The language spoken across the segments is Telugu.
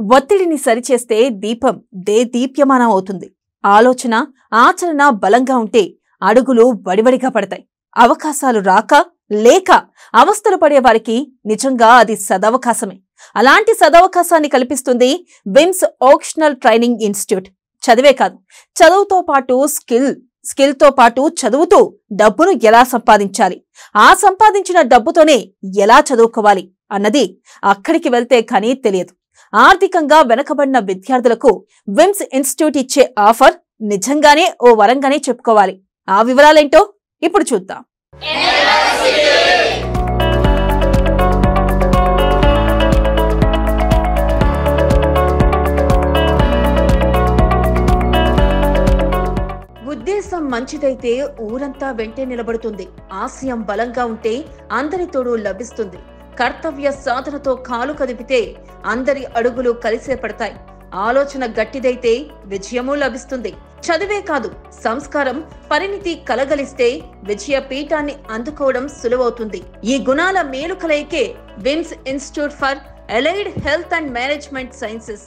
ఒత్తిడిని సరిచేస్తే దీపం దేదీప్యమానం అవుతుంది. ఆలోచన, ఆచరణ బలంగా ఉంటే అడుగులు వడివడిగా పడతాయి. అవకాశాలు రాక, లేక అవస్థలు పడేవారికి నిజంగా అది సదవకాశమే. అలాంటి సదవకాశాన్ని కల్పిస్తుంది విమ్స్ వొకేషనల్ ట్రైనింగ్ ఇన్స్టిట్యూట్. చదివే కాదు, చదువుతో పాటు స్కిల్తో పాటు చదువుతూ డబ్బును ఎలా సంపాదించాలి, ఆ సంపాదించిన డబ్బుతోనే ఎలా చదువుకోవాలి అన్నది అక్కడికి వెళ్తే కానీ తెలియదు. ఆర్థికంగా వెనకబడిన విద్యార్థులకు విమ్స్ ఇన్స్టిట్యూట్ ఇచ్చే ఆఫర్ నిజంగానే ఓ వరంగానే చెప్పుకోవాలి. ఆ వివరాలేంటో ఇప్పుడు చూద్దాం. ఉద్దేశం మంచిదైతే ఊరంతా వెంటే నిలబడుతుంది. ఆశయం బలంగా ఉంటే అందరి తోడు లభిస్తుంది. కర్తవ్య సాధనతో కాలు కదిపితే అందరి అడుగులు కలిసే పడతాయి. ఆలోచన గట్టిదైతే విజయము లభిస్తుంది. చదివే కాదు, సంస్కారం, పరిణితి కలగలిస్తే విజయ పీఠాన్ని అందుకోవడం సులువవుతుంది. ఈ గుణాల మేలు కలయికే VIMS institute for allied health and management sciences.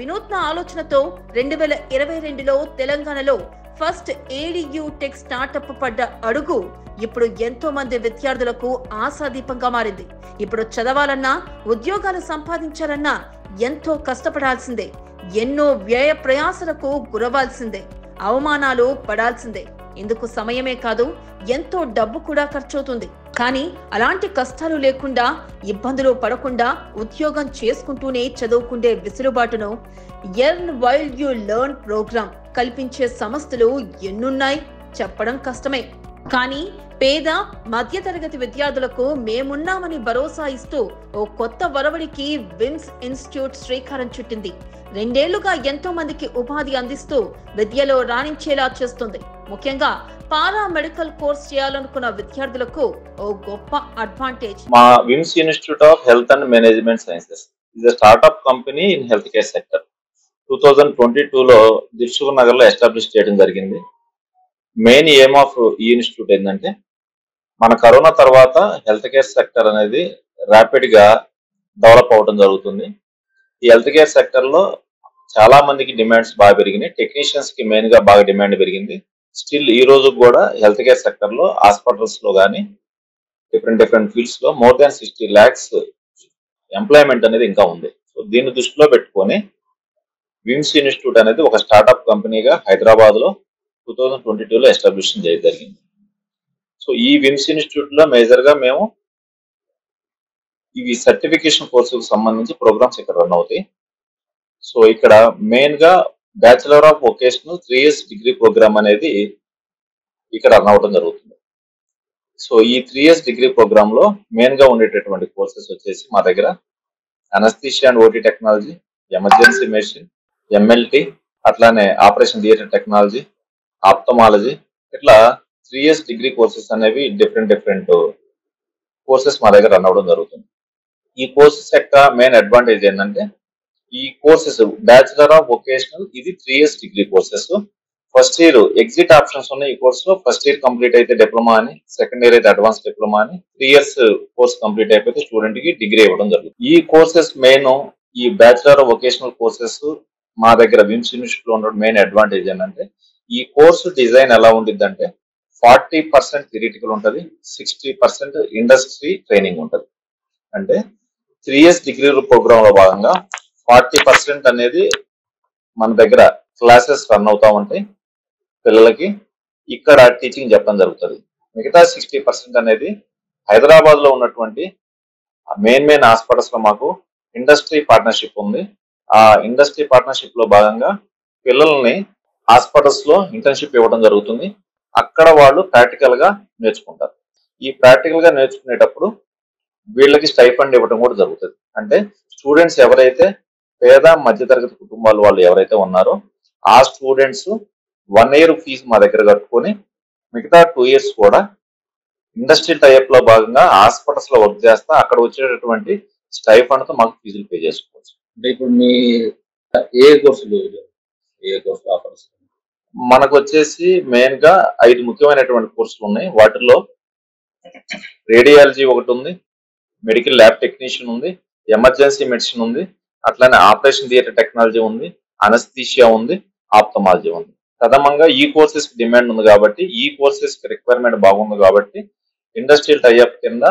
వినూత్న ఆలోచనతో 2022లో తెలంగాణలో ఫస్ట్ ఏడియు టెక్ స్టార్టప్ పడ్డ అడుగు ఇప్పుడు ఎంతో మంది విద్యార్థులకు ఆశాదీపంగా మారింది. ఇప్పుడు చదవాలన్నా, ఉద్యోగాలు సంపాదించాలన్నా ఎంతో కష్టపడాల్సిందే. ఎన్నో వ్యయ ప్రయాసలకు గురవాల్సిందే. అవమానాలు పడాల్సిందే. ఇందుకు సమయమే కాదు, ఎంతో డబ్బు కూడా ఖర్చవుతుంది. కానీ అలాంటి కష్టాలు లేకుండా, ఇబ్బందులు పడకుండా ఉద్యోగం చేసుకుంటూనే చదువుకుండే విసులుబాటును earn while you learn programme కల్పించే సంస్థలు ఎన్నున్నాయి చెప్పడం కష్టమే. కానీ పేద, మధ్యతరగతి విద్యార్థులకు మేమున్నామని భరోసా ఇస్తూ ఓ కొత్త వరవడికి విమ్స్ ఇన్స్టిట్యూట్ శ్రీకారం చుట్టింది. 2 ఏళ్లుగా ఎంతో మందికి ఉపాధి అందిస్తూ విద్యలో రాణించేలా చేస్తుంది. ముఖ్యంగా పారా మెడికల్ కోర్స్ చేయాలనుకున్న విద్యార్థులకు ఓ గొప్ప అడ్వాంటేజ్. మా VIMS institute of health and management sciences is a startup company in health care sector. 2022లో దిల్సుఖ్ నగర్ లో ఎస్టాబ్లిష్ చేయడం జరిగింది. మెయిన్ ఎయిమ్ ఆఫ్ ఈ ఇన్స్టిట్యూట్ ఏంటంటే, మన కరోనా తర్వాత హెల్త్ కేర్ సెక్టర్ అనేది ర్యాపిడ్ గా డెవలప్ అవడం జరుగుతుంది. ఈ హెల్త్ కేర్ సెక్టర్ లో చాలా మందికి డిమాండ్స్ బాగా పెరిగినాయి. టెక్నీషియన్స్ కి మెయిన్ గా బాగా డిమాండ్ పెరిగింది. స్టిల్ ఈ రోజు కూడా హెల్త్ కేర్ సెక్టర్ లో, హాస్పిటల్స్ లో కానీ డిఫరెంట్ ఫీల్డ్స్ లో మోర్ దాన్ 60 lakhs ఎంప్లాయ్మెంట్ అనేది ఇంకా ఉంది. సో దీన్ని దృష్టిలో పెట్టుకొని విమ్స్ ఇన్స్టిట్యూట్ అనేది ఒక స్టార్ట్అప్ కంపెనీగా హైదరాబాద్ లో 2022లో ఎస్టాబ్లిష్ చేయడం జరిగింది. సో ఈ విమ్స్ ఇన్స్టిట్యూట్ లో మేజర్ గా మేము ఇవి సర్టిఫికేషన్ కోర్సులకు సంబంధించి ప్రోగ్రామ్స్ ఇక్కడ రన్ అవుతాయి. సో ఇక్కడ మెయిన్ గా bachelor of vocational 3 years degree program అనేది ఇక్కడ రన్ అవడం జరుగుతుంది. సో ఈ 3 years డిగ్రీ ప్రోగ్రామ్ లో మెయిన్ గా ఉండేటటువంటి కోర్సెస్ వచ్చేసి మా దగ్గర anaesthesia and OT technology, emergency medicine, MLT, అట్లానే ఆపరేషన్ థియేటర్ టెక్నాలజీ, ఆప్థమాలజీ, ఇట్లా 3 years డిగ్రీ కోర్సెస్ అనేవి డిఫరెంట్ కోర్సెస్ మా దగ్గర రన్ అవడం జరుగుతుంది. ఈ కోర్సెస్ యొక్క మెయిన్ అడ్వాంటేజ్ ఏంటంటే, ఈ కోర్సెస్ బ్యాచిలర్ ఆఫ్ వొకేషనల్ ఇది 3 years degree courses. First year exit options ఉన్నాయి. ఈ కోర్స్ లో ఫస్ట్ ఇయర్ కంప్లీట్ అయితే డిప్లొమా అని, సెకండ్ ఇయర్ అయితే అడ్వాన్స్ డిప్లొమా అని, 3 years కోర్స్ కంప్లీట్ అయిపోతే స్టూడెంట్ కి డిగ్రీ ఇవ్వడం జరుగుతుంది. ఈ కోర్సెస్ మెయిన్ ఈ బ్యాచిలర్ ఆఫ్ వొకేషనల్ కోర్సెస్ మా దగ్గర విమ్స్ ఇన్స్టిట్యూట్ లో ఉన్న మెయిన్ అడ్వాంటేజ్ ఏంటంటే, ఈ కోర్సు డిజైన్ ఎలా ఉంటుంది అంటే 40% థియరిటికల్ ఉంటుంది, 60% ఇండస్ట్రీ ట్రైనింగ్ ఉంటుంది. అంటే 3 years డిగ్రీ ప్రోగ్రామ్ లో భాగంగా 40% అనేది మన దగ్గర క్లాసెస్ రన్ అవుతా ఉంటాయి పిల్లలకి, ఇక్కడ టీచింగ్ చెప్పడం జరుగుతుంది. మిగతా 60% అనేది హైదరాబాద్ లో ఉన్నటువంటి మెయిన్ హాస్పిటల్స్ లో మాకు ఇండస్ట్రీ పార్ట్నర్షిప్ ఉంది. ఆ ఇండస్ట్రీ పార్ట్నర్షిప్ లో భాగంగా పిల్లల్ని హాస్పిటల్స్ లో ఇంటర్న్షిప్ ఇవ్వడం జరుగుతుంది. అక్కడ వాళ్ళు ప్రాక్టికల్ గా నేర్చుకుంటారు. ఈ ప్రాక్టికల్ గా నేర్చుకునేటప్పుడు వీళ్ళకి స్టైఫండ్ ఇవ్వడం కూడా జరుగుతుంది. అంటే స్టూడెంట్స్ ఎవరైతే పేద మధ్యతరగతి కుటుంబాలు వాళ్ళు ఎవరైతే ఉన్నారో ఆ స్టూడెంట్స్ 1 year ఫీజు మా దగ్గర కట్టుకొని మిగతా 2 years కూడా ఇండస్ట్రీ టైప్ లో భాగంగా హాస్పిటల్స్ లో వర్క్ చేస్తా అక్కడ వచ్చేటటువంటి స్టైఫండ్ తో మాకు ఫీజులు పే చేసుకోవచ్చు. అంటే ఇప్పుడు మీ ఏ కోర్సులు ఆఫర్స్? మనకు వచ్చేసి మెయిన్ గా 5 ముఖ్యమైనటువంటి కోర్సులు ఉన్నాయి. వాటిలో రేడియాలజీ ఒకటి ఉంది, మెడికల్ ల్యాబ్ టెక్నీషియన్ ఉంది, ఎమర్జెన్సీ మెడిసిన్ ఉంది, అట్లానే ఆపరేషన్ థియేటర్ టెక్నాలజీ ఉంది, అనస్థీషియా ఉంది, ఆప్థమాలజీ ఉంది. ప్రథమంగా ఈ కోర్సెస్ కి డిమాండ్ ఉంది కాబట్టి, ఈ కోర్సెస్ కి రిక్వైర్మెంట్ బాగుంది కాబట్టి ఇండస్ట్రియల్ టైఅప్ కింద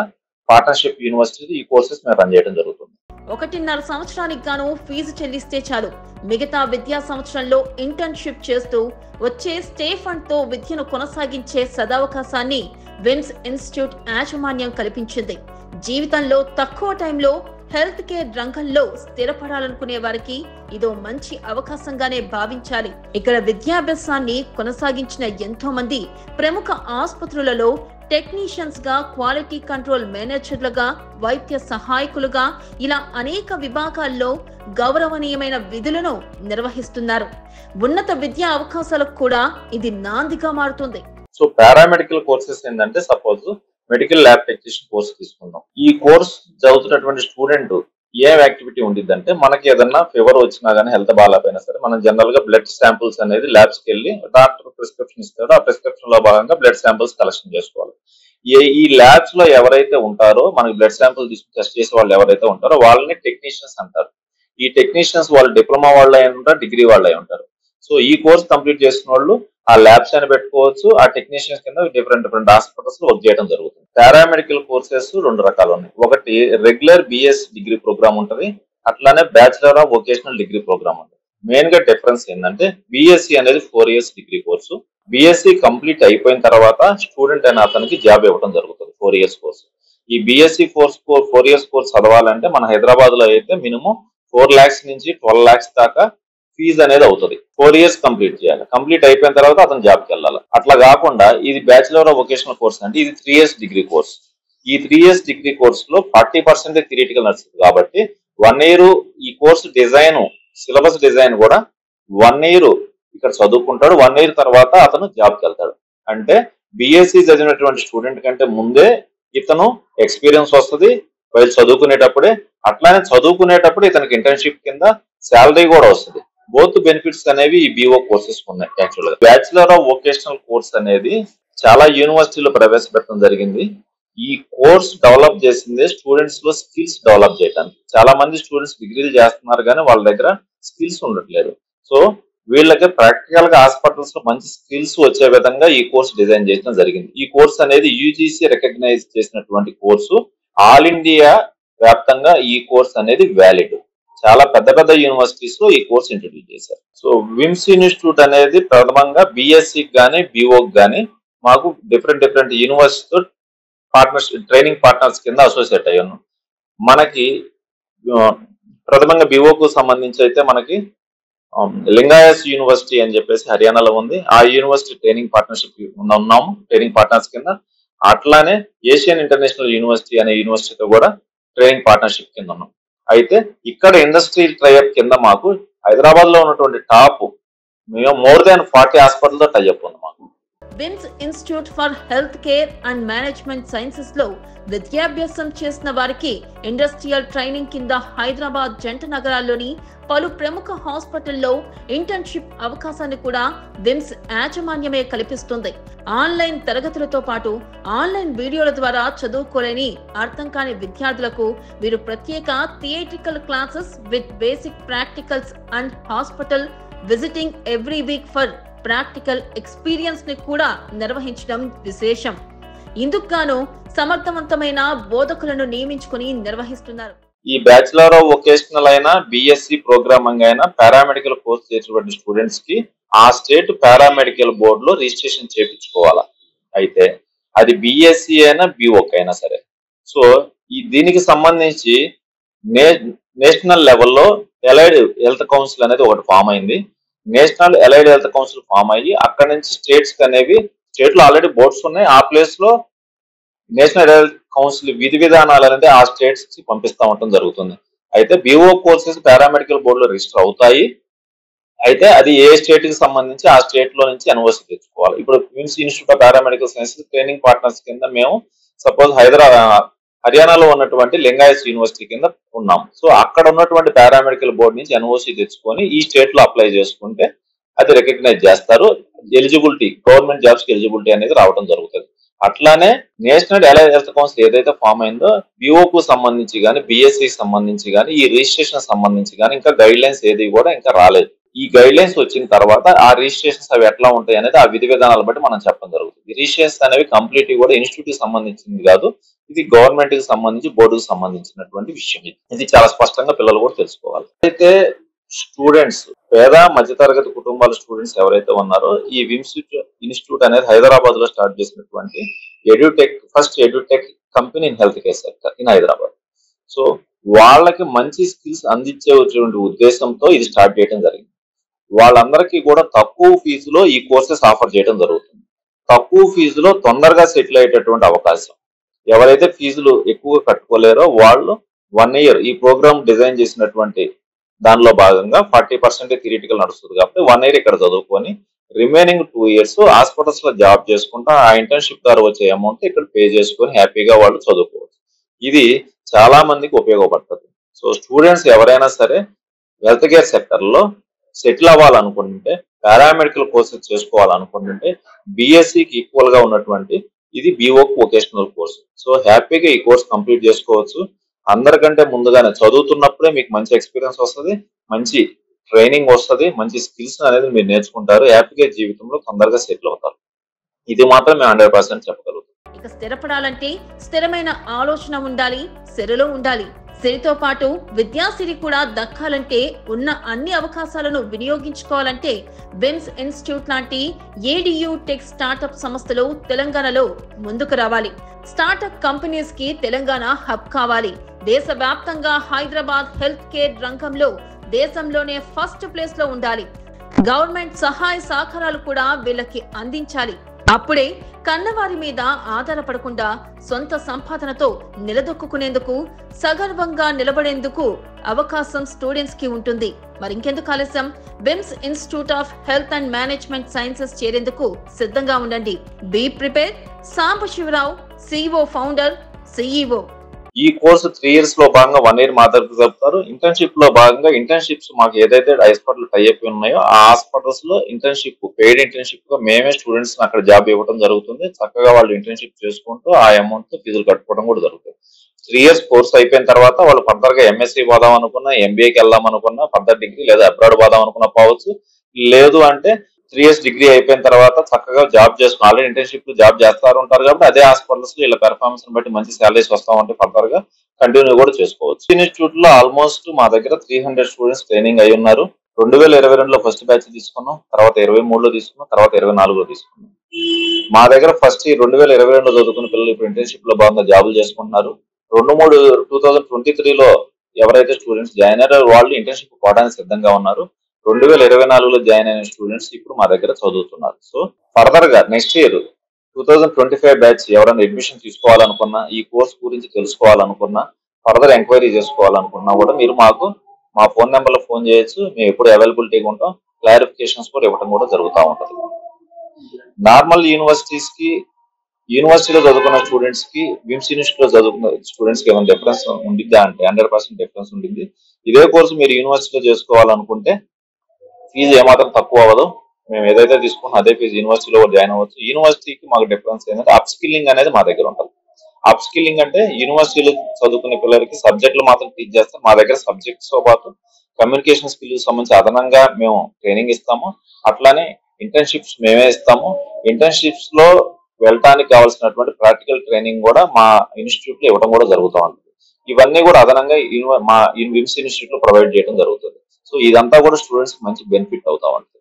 పార్ట్నర్షిప్ యూనివర్సిటీ ఈ కోర్సెస్ మేము రన్ చేయడం జరుగుతుంది. 1.5 సంవత్సరానికి గాను ఫీజు చెల్లిస్తే చాలు మిగతా విద్యా సంవత్సరంలో ఇంటర్న్షిప్ చేస్తూ వచ్చే స్టే ఫండ్ తో విద్యను కొనసాగించే సదవకాశాన్ని విమ్స్ ఇన్స్టిట్యూట్ యాజమాన్యం కల్పించింది. జీవితంలో తక్కువ టైంలో హెల్త్ కేర్ రంగంలో స్థిరపడాలనుకునే వారికి ఇదో మంచి అవకాశంగానే భావించాలి. ఇక్కడ విద్యాభ్యాసాన్ని కొనసాగించిన ఎంతో మంది ప్రముఖ ఆసుపత్రులలో టెక్నీషియన్స్ గా, క్వాలిటీ కంట్రోల్ మేనేజర్లుగా, వైద్య సహాయకులుగా ఇలా అనేక విభాగాల్లో గౌరవనీయమైన విధులను నిర్వహిస్తున్నారు. ఉన్నత విద్యా అవకాశాలకు కూడా ఇది నాందిగా మారుతుంది. సో పారామెడికల్ కోర్సెస్ ఏంటంటే, suppose medical lab technician course తీసుకుందాం. ఈ కోర్స్ చదువుతున్నటువంటి స్టూడెంట్ ఏం యాక్టివిటీ ఉండిద్దంటే, మనకి ఏదన్నా ఫీవర్ వచ్చినా గానీ, హెల్త్ బాగాలేకపోయినా సరే, మనం జనరల్ గా బ్లడ్ శాంపుల్స్ అనేది ల్యాబ్స్ కి వెళ్ళి డాక్టర్ ప్రిస్క్రిప్షన్ ఇస్తాడో, ఆ ప్రిస్క్రిప్షన్ లో భాగంగా బ్లడ్ శాంపుల్స్ కలెక్షన్ చేసుకోవాలి. ఈ ల్యాబ్స్ లో ఎవరైతే ఉంటారో, మనకి బ్లడ్ శాంపుల్ తీసుకుని టెస్ట్ చేసే వాళ్ళు ఎవరైతే ఉంటారో వాళ్ళని టెక్నీషియన్స్ అంటారు. ఈ టెక్నీషియన్స్ వాళ్ళు డిప్లొమా వాళ్ళు అయి ఉంటారు, డిగ్రీ వాళ్ళు అయి ఉంటారు. సో ఈ కోర్స్ కంప్లీట్ చేసిన వాళ్ళు ఆ ల్యాబ్స్ అని పెట్టుకోవచ్చు. ఆ టెక్నీషియన్స్ కింద డిఫరెంట్ హాస్పిటల్స్ లో వర్క్ చేయడం జరుగుతుంది. పారామెడికల్ కోర్సెస్ 2 రకాలు ఉన్నాయి. ఒకటి రెగ్యులర్ బిఎస్ డిగ్రీ ప్రోగ్రామ్ ఉంటది, అట్లానే bachelor of vocational degree program ఉంటుంది. మెయిన్ గా డిఫరెన్స్ ఏంటంటే, బిఎస్సి అనేది 4 years degree course. BSc complete అయిపోయిన తర్వాత స్టూడెంట్ అయిన అతనికి జాబ్ ఇవ్వడం జరుగుతుంది. 4 years కోర్సు. ఈ బిఎస్సి 4 years కోర్స్ చదవాలంటే మన హైదరాబాద్ లో అయితే మినిమం 4 lakhs నుంచి 12 lakhs దాకా ఫీజు అనేది అవుతుంది. 4 years కంప్లీట్ చేయాలి. కంప్లీట్ అయిపోయిన తర్వాత అతను జాబ్కి వెళ్ళాలి. అట్లా కాకుండా ఇది బ్యాచిలర్ ఆఫ్ వొకేషనల్ కోర్స్ అంటే ఇది 3 years డిగ్రీ కోర్స్. ఈ 3 years డిగ్రీ కోర్స్ లో 40% థియరిటికల్ నడుస్తుంది కాబట్టి 1 year ఈ కోర్సు డిజైన్, సిలబస్ డిజైన్ కూడా 1 year ఇక్కడ చదువుకుంటాడు. 1 year తర్వాత అతను జాబ్కి వెళ్తాడు. అంటే బిఎస్సి చదివినటువంటి స్టూడెంట్ కంటే ముందే ఇతను ఎక్స్పీరియన్స్ వస్తుంది వాళ్ళు చదువుకునేటప్పుడే. అట్లానే చదువుకునేటప్పుడు ఇతనికి ఇంటర్న్షిప్ కింద శాలరీ కూడా వస్తుంది. బోత్ బెనిఫిట్స్ అనేవి ఈ బిఓ కోర్సెస్ ఉన్నాయి. యాక్చువల్గా బ్యాచిలర్ ఆఫ్ వొకేషనల్ కోర్స్ అనేది చాలా యూనివర్సిటీలో ప్రవేశపెట్టడం జరిగింది. ఈ కోర్స్ డెవలప్ చేసిందే స్టూడెంట్స్ లో స్కిల్స్ డెవలప్ చేయడానికి. చాలా మంది స్టూడెంట్స్ డిగ్రీలు చేస్తున్నారు కానీ వాళ్ళ దగ్గర స్కిల్స్ ఉండట్లేదు. సో వీళ్ళకి ప్రాక్టికల్ గా హాస్పిటల్స్ లో మంచి స్కిల్స్ వచ్చే విధంగా ఈ కోర్స్ డిజైన్ చేయడం జరిగింది. ఈ కోర్స్ అనేది యూజీసీ రికగ్నైజ్ చేసినటువంటి కోర్సు. ఆల్ ఇండియా వ్యాప్తంగా ఈ కోర్స్ అనేది వ్యాలిడ్. చాలా పెద్ద యూనివర్సిటీస్ లో ఈ కోర్స్ ఇంట్రడ్యూస్ చేశారు. సో విమ్స్ ఇన్స్టిట్యూట్ అనేది ప్రథమంగా బిఎస్సి కానీ బిఓకి కానీ మాకు డిఫరెంట్ యూనివర్సిటీతో పార్ట్నర్షిప్ ట్రైనింగ్ పార్ట్నర్స్ కింద అసోసియేట్ అయ్యాను. మనకి ప్రథమంగా బిఓకు సంబంధించి అయితే మనకి లింగాయస్ యూనివర్సిటీ అని చెప్పేసి హర్యానాలో ఉంది. ఆ యూనివర్సిటీ ట్రైనింగ్ పార్ట్నర్షిప్ ఉన్నాము, ట్రైనింగ్ పార్ట్నర్స్ కింద. అట్లానే ఏషియన్ ఇంటర్నేషనల్ యూనివర్సిటీ అనే యూనివర్సిటీతో కూడా ట్రైనింగ్ పార్ట్నర్షిప్ కింద ఉన్నాం. అయితే ఇక్కడ ఇండస్ట్రియల్ ట్రైఅప్ కింద మాకు హైదరాబాద్ లో ఉన్నటువంటి టాప్ మోర్ దాన్ 40 హాస్పిటల్ తో టైఅప్ ఉంది మాకు. VIMS institute for health care and management sciences లో విద్యాభ్యాసం చేసిన వారికి ఇండస్ట్రియల్ ట్రైనింగ్ కింద హైదరాబాద్ జంట నగరాల్లోని పలు ప్రముఖ హాస్పిటల్లో ఇంటర్న్షిప్ అవకాశాన్ని కూడా విమ్స్ యాజమాన్యమే కల్పిస్తుంది. ఆన్లైన్ తరగతులతో పాటు ఆన్లైన్ వీడియోల ద్వారా చదువుకోలేని, అర్థం కాని విద్యార్థులకు వీరు ప్రత్యేక theoretical classes with basic practicals and hospital visiting every week for practical experience ని కూడా నిర్వహించడం విశేషం. ఇందుకు గాను సమర్థవంతమైన బోధకులను నియమించుకుని నిర్వహిస్తున్నారు. ఈ బ్యాచిలర్ ఆఫ్ వొకేషనల్ అయినా బిఎస్సి ప్రోగ్రామింగ్ అయినా పారామెడికల్ కోర్స్ చేసేటువంటి స్టూడెంట్స్ కి ఆ స్టేట్ పారామెడికల్ బోర్డు లో రిజిస్ట్రేషన్ చేయించుకోవాలా. అయితే అది బిఎస్సి అయినా బిఓకి అయినా సరే. సో దీనికి సంబంధించి నేషనల్ లెవెల్లో ఎలైడ్ హెల్త్ కౌన్సిల్ అనేది ఒకటి ఫామ్ అయింది. National allied health council form అయ్యి అక్కడ నుంచి స్టేట్స్ అనేవి, స్టేట్ లో ఆల్రెడీ బోర్డ్స్ ఉన్నాయి, ఆ ప్లేస్ లో నేషనల్ హెల్త్ కౌన్సిల్ విధి విధానాలు అనేది ఆ స్టేట్స్ కి పంపిస్తూ ఉండటం జరుగుతుంది. అయితే బిఓ కోర్సెస్ పారామెడికల్ బోర్డు లో రిజిస్టర్ అవుతాయి. అయితే అది ఏ స్టేట్ కి సంబంధించి ఆ స్టేట్ లో నుంచి ఎన్ఓసి తెచ్చుకోవాలి. ఇప్పుడు VIMS institute of paramedical sciences training partners కింద మేము సపోజ్ హర్యానాలో ఉన్నటువంటి లింగాయస్ యూనివర్సిటీ కింద ఉన్నాం. సో అక్కడ ఉన్నటువంటి పారామెడికల్ బోర్డు నుంచి ఎన్ఓసి తెచ్చుకొని ఈ స్టేట్ లో అప్లై చేసుకుంటే అది రికగ్నైజ్ చేస్తారు. ఎలిజిబిలిటీ గవర్నమెంట్ జాబ్స్ కి ఎలిజిబిలిటీ అనేది రావడం జరుగుతుంది. అట్లానే నేషనల్ అలైడ్ హెల్త్ కౌన్సిల్ ఏదైతే ఫామ్ అయిందో బిఓకు సంబంధించి కానీ బిఎస్సికి సంబంధించి కానీ ఈ రిజిస్ట్రేషన్ సంబంధించి కానీ ఇంకా గైడ్ లైన్స్ ఏది కూడా ఇంకా రాలేదు. ఈ గైడ్ లైన్స్ వచ్చిన తర్వాత ఆ రిజిస్ట్రేషన్స్ అవి ఎట్లా ఉంటాయి అనేది ఆ విధి విధానాలు బట్టి మనం చెప్పడం జరుగుతుంది. రిజిస్ట్రేషన్స్ అనేవి కంప్లీట్ కూడా ఇన్స్టిట్యూట్ కి సంబంధించింది కాదు, ఇది గవర్నమెంట్ కి సంబంధించి బోర్డుకు సంబంధించినటువంటి విషయం. ఇది చాలా స్పష్టంగా పిల్లలు కూడా తెలుసుకోవాలి. అయితే స్టూడెంట్స్ పేద మధ్యతరగతి కుటుంబాల స్టూడెంట్స్ ఎవరైతే ఉన్నారో ఈ విమ్స్ ఇన్స్టిట్యూట్ అనేది హైదరాబాద్ లో స్టార్ట్ చేసినటువంటి first edutech company in health care sector in Hyderabad. So వాళ్ళకి మంచి స్కిల్స్ అందించేటువంటి ఉద్దేశంతో ఇది స్టార్ట్ చేయడం జరిగింది. వాళ్ళందరికీ కూడా తక్కువ ఫీజులో ఈ కోర్సెస్ ఆఫర్ చేయడం జరుగుతుంది. తక్కువ ఫీజులో తొందరగా సెటిల్ అయ్యేటటువంటి అవకాశం. ఎవరైతే ఫీజులు ఎక్కువగా కట్టుకోలేరో వాళ్ళు 1 year ఈ ప్రోగ్రామ్ డిజైన్ చేసినటువంటి దానిలో భాగంగా 40% థియరిటికల్ నడుస్తుంది కాబట్టి 1 year ఇక్కడ చదువుకొని రిమైనింగ్ 2 years హాస్పిటల్స్ లో జాబ్ చేసుకుంటా ఆ ఇంటర్న్షిప్ ద్వారా వచ్చే అమౌంట్ ఇక్కడ పే చేసుకొని హ్యాపీగా వాళ్ళు చదువుకోవచ్చు. ఇది చాలా మందికి ఉపయోగపడుతుంది. సో స్టూడెంట్స్ ఎవరైనా సరే హెల్త్ కేర్ సెక్టర్ లో సెటిల్ అవ్వాలనుకుంటుంటే పారామెడికల్ కోర్సెస్ చేసుకోవాలనుకుంటుంటే బిఎస్సికి ఈక్వల్ గా ఉన్నటువంటి ఇది బిఓక్ వొకేషనల్ కోర్స్. సో హ్యాపీగా ఈ కోర్స్ కంప్లీట్ చేసుకోవచ్చు. అందరికంటే ముందుగానే చదువుతున్నప్పుడే మీకు మంచి ఎక్స్పీరియన్స్ వస్తుంది, మంచి ట్రైనింగ్ వస్తుంది, మంచి స్కిల్స్ అనేది మీరు నేర్చుకుంటారు, హ్యాపీగా జీవితంలో తొందరగా సెటిల్ అవుతారు. ఇది మాత్రం మేము 100% చెప్పగలుగుతాం. ఇక స్థిరపడాలంటే స్థిరమైన ఆలోచన ఉండాలి, సిరిలో ఉండాలి. సిరితో పాటు విద్యాసిరి కూడా దక్కాలంటే ఉన్న అన్ని అవకాశాలను వినియోగించుకోవాలంటే విమ్స్ ఇన్స్టిట్యూట్ లాంటి ఏడియు టెక్ స్టార్టప్ సంస్థలు తెలంగాణలో ముందుకు రావాలి. స్టార్టప్ కంపెనీస్ కి తెలంగాణ హబ్ కావాలి. దేశవ్యాప్తంగా హైదరాబాద్ హెల్త్ కేర్ రంగంలో దేశంలోనే ఫస్ట్ ప్లేస్ లో ఉండాలి. గవర్నమెంట్ సహాయ సహకారాలు కూడా వీళ్ళకి అందించాలి. అప్పుడే కన్నవారి మీద ఆధారపడకుండా సొంత సంపాదనతో నిలదొక్కునేందుకు సగర్వంగా నిలబడేందుకు అవకాశం స్టూడెంట్స్ కి ఉంటుంది. మరింకెందుకు ఆలస్యం? VIMS institute of health and management sciences చేరేందుకు సిద్ధంగా ఉండండి. Be prepare. Sambasivarao, CEO, founder, CEO. ఈ కోర్సు 3 years లో భాగంగా 1 year మాత్రమే జరుపుతారు. ఇంటర్న్షిప్ లో భాగంగా ఇంటర్న్షిప్స్ మాకు ఏదైతే హాస్పిటల్ టైఅప్ ఉన్నాయో ఆ హాస్పిటల్స్ లో ఇంటర్న్షిప్ పెయిడ్ ఇంటర్న్షిప్ గా మేమే స్టూడెంట్స్ అక్కడ జాబ్ ఇవ్వడం జరుగుతుంది. చక్కగా వాళ్ళు ఇంటర్న్షిప్ చేసుకుంటూ ఆ అమౌంట్ తో ఫీజులు కట్టుకోవడం కూడా జరుగుతుంది. 3 years కోర్స్ అయిపోయిన తర్వాత వాళ్ళు ఫర్దర్ గా ఎంఎస్సీ పోదాం అనుకున్నా, ఎంబీఏకి వెళ్దాం అనుకున్నా, ఫర్దర్ డిగ్రీ లేదా అబ్రాడ్ పోదాం అనుకున్నా పోవచ్చు. లేదు అంటే 3 years డిగ్రీ అయిపోయిన తర్వాత చక్కగా జాబ్ చేసుకుని ఆల్రెడీ ఇంటర్న్షిప్ జాబ్ చేస్తారు ఉంటారు కాబట్టి అదే హాస్పిటల్స్ లో ఇలా పెర్ఫార్మెన్స్ బట్టి మంచి సాలరీస్ వస్తా ఉంటే ఫర్దర్ గా కంటిన్యూ కూడా చేసుకోవచ్చు. ఇన్స్టిట్యూట్ లో ఆల్మోస్ట్ మా దగ్గర 300 స్టూడెంట్స్ ట్రైనింగ్ అయి ఉన్నారు. 2022లో ఫస్ట్ బ్యాచ్ తీసుకున్నాం, తర్వాత 23లో తీసుకున్నాం, తర్వాత 24లో తీసుకున్నాం. మా దగ్గర ఫస్ట్ 2022లో చదువుకున్న పిల్లలు ఇప్పుడు ఇంటర్న్షిప్ లో భాగంగా జాబులు చేసుకుంటున్నారు. 2023లో ఎవరైతే స్టూడెంట్స్ జాయిన్ అయ్యారో వాళ్ళు ఇంటర్న్షిప్ పోవడానికి సిద్ధంగా ఉన్నారు. 2024లో జాయిన్ అయిన స్టూడెంట్స్ ఇప్పుడు మా దగ్గర చదువుతున్నారు. సో ఫర్దర్ గా నెక్స్ట్ ఇయర్ 2025 బ్యాచ్ ఎవరైనా అడ్మిషన్ తీసుకోవాలనుకున్నా, ఈ కోర్స్ గురించి తెలుసుకోవాలనుకున్నా, ఫర్దర్ ఎంక్వైరీ చేసుకోవాలనుకున్నా కూడా మీరు మాకు మా ఫోన్ నెంబర్ లో ఫోన్ చేయొచ్చు. మేము ఎప్పుడు అవైలబిలిటీగా ఉంటాం. క్లారిఫికేషన్స్ కూడా ఇవ్వడం కూడా జరుగుతూ ఉంటుంది. నార్మల్ యూనివర్సిటీలో చదువుకున్న స్టూడెంట్స్ కి విమ్స్ ఇన్స్టిట్యూట్ లో చదువుకున్న స్టూడెంట్స్ కి ఏమైనా డిఫరెన్స్ ఉండిద్దా అంటే 100% డిఫరెన్స్ ఉంటుంది. ఇదే కోర్సు మీరు యూనివర్సిటీలో చేసుకోవాలనుకుంటే ఫీజు ఏమాత్రం తక్కువ అవ్వదు. మేము ఏదైతే తీసుకున్నా అదే ఫీజు యూనివర్సిటీలో జాయిన్ అవ్వచ్చు. యూనివర్సిటీకి మాకు డిఫరెన్స్ ఏంటంటే అప్ స్కిల్లింగ్ అనేది మా దగ్గర ఉంటుంది. అప్ స్కిల్లింగ్ అంటే యూనివర్సిటీలో చదువుకునే పిల్లలకి సబ్జెక్టులు మాత్రం టీచ్ చేస్తాం. మా దగ్గర సబ్జెక్ట్స్ తో పాటు కమ్యూనికేషన్ స్కిల్స్ సంబంధించి అదనంగా మేము ట్రైనింగ్ ఇస్తాము. అట్లానే ఇంటర్న్షిప్స్ మేమే ఇస్తాము. ఇంటర్న్షిప్స్ లో వెళ్ళటానికి కావాల్సినటువంటి ప్రాక్టికల్ ట్రైనింగ్ కూడా మా ఇన్స్టిట్యూట్ లో ఇవ్వడం కూడా జరుగుతూ ఉంటుంది. ఇవన్నీ కూడా అదనంగా మా విమ్స్ ఇన్స్టిట్యూట్ లో ప్రొవైడ్ చేయడం జరుగుతుంది. సో ఇదంతా కూడా స్టూడెంట్స్ మంచి బెనిఫిట్ అవుతా ఉంటుంది.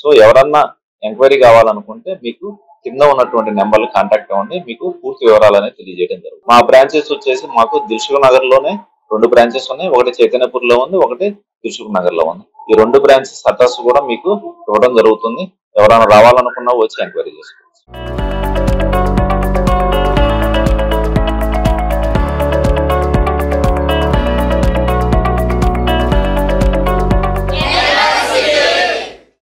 సో ఎవరన్నా ఎంక్వైరీ కావాలనుకుంటే మీకు కింద ఉన్నటువంటి నెంబర్లు కాంటాక్ట్ అవ్వండి. మీకు పూర్తి వివరాలు అనేది తెలియజేయడం జరుగుతుంది. మా బ్రాంచెస్ వచ్చేసి మాకు దిల్సుఖ్ నగర్ లోనే 2 బ్రాంచెస్ ఉన్నాయి. ఒకటి చైతన్యపూర్ లో ఉంది, ఒకటి దిల్సుఖ్ నగర్ లో ఉంది. ఈ 2 బ్రాంచెస్ అడ్రస్ కూడా మీకు ఇవ్వడం జరుగుతుంది. ఎవరైనా రావాలనుకున్నా వచ్చి ఎంక్వైరీ చేసుకోవచ్చు.